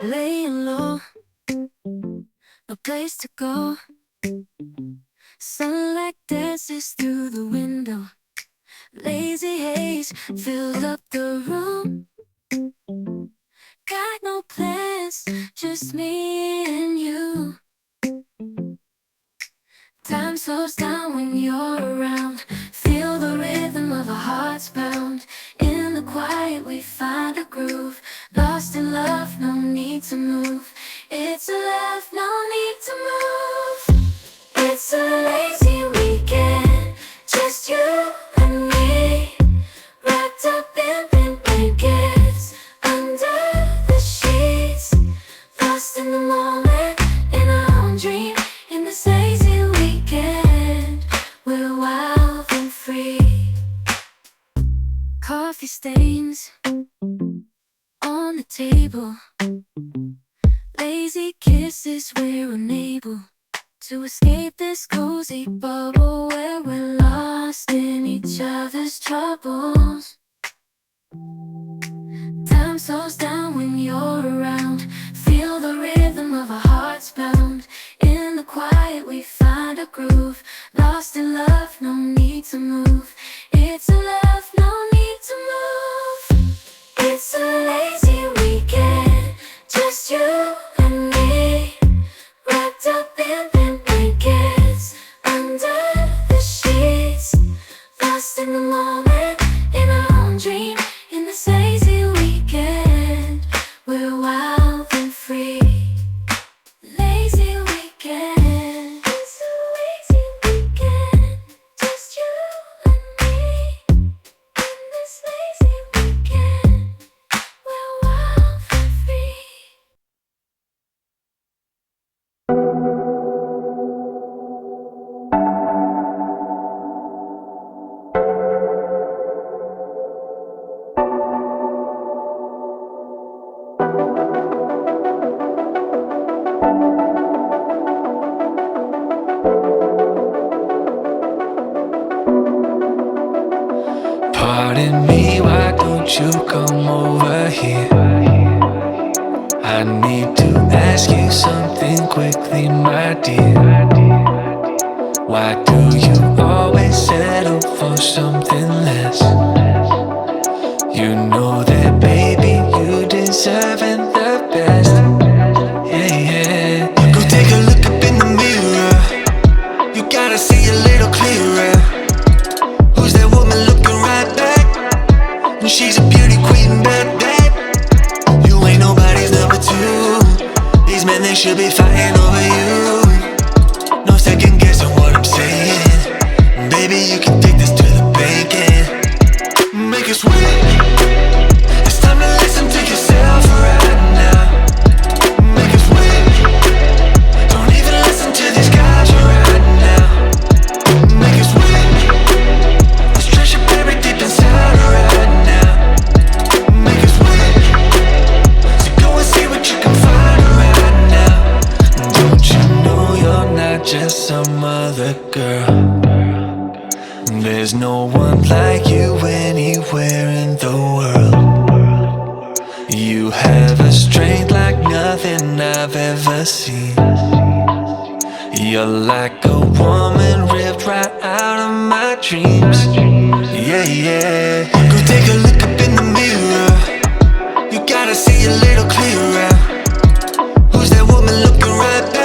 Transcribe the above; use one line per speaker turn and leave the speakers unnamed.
laying low, no place to go. Sunlight dances through the window. Lazy haze filled up the room. Got no plans, just me and you. Time slows down when you're around. Feel the rhythm of our hearts pound. In the quiet we find a groove. Lost in love, no need to move. It's a love, no need to move. It's a lazy weekend, just you and me. Wrapped up in pink blankets, under the sheets. Lost in the moment, in our own dream. In this lazy weekend, we're wild and free. Coffee stains on the table. Lazy kisses, we're unable to escape this cozy bubble where we're lost in each other's troubles. Time slows down when you're around. Feel the rhythm of our hearts pound. In the quiet we find a groove. Lost in love, no need to move. It's a love, no need to move. It's a lazy weekend, just you and me. Wrapped up in pink blankets, under the sheets. Lost in the moment, in our own dream. In this lazy weekend, we're wild and free. Lazy weekend, it's a lazy weekend, just you and me. In this lazy weekend, we're wild and free.
Pardon me, why don't you come over here? I need to ask you something quickly, my dear. Why do you always settle for something less? You know that, baby, you deserving the best. Yeah, yeah. Go take a look up in the mirror. You gotta see a little clearer. Who's that woman looking right back? And she's a beauty queen, bad, bad. You ain't nobody's number two. These men, they should be fighting over you. No second guessing what I'm saying. Baby, you can take this to the bank and make it sweet. It's time to listen to yourself right now. Make it sweet. Don't even listen to these guys right now. Make it sweet. This treasure buried deep inside right now. Make it sweet. So go and see what you can find right now. Don't you know you're not just some other girl? There's no one like you anywhere in the world. You have a strength like nothing I've ever seen. You're like a woman ripped right out of my dreams. Yeah, yeah. Go take a look up in the mirror. You gotta see a little clearer. Who's that woman looking right back?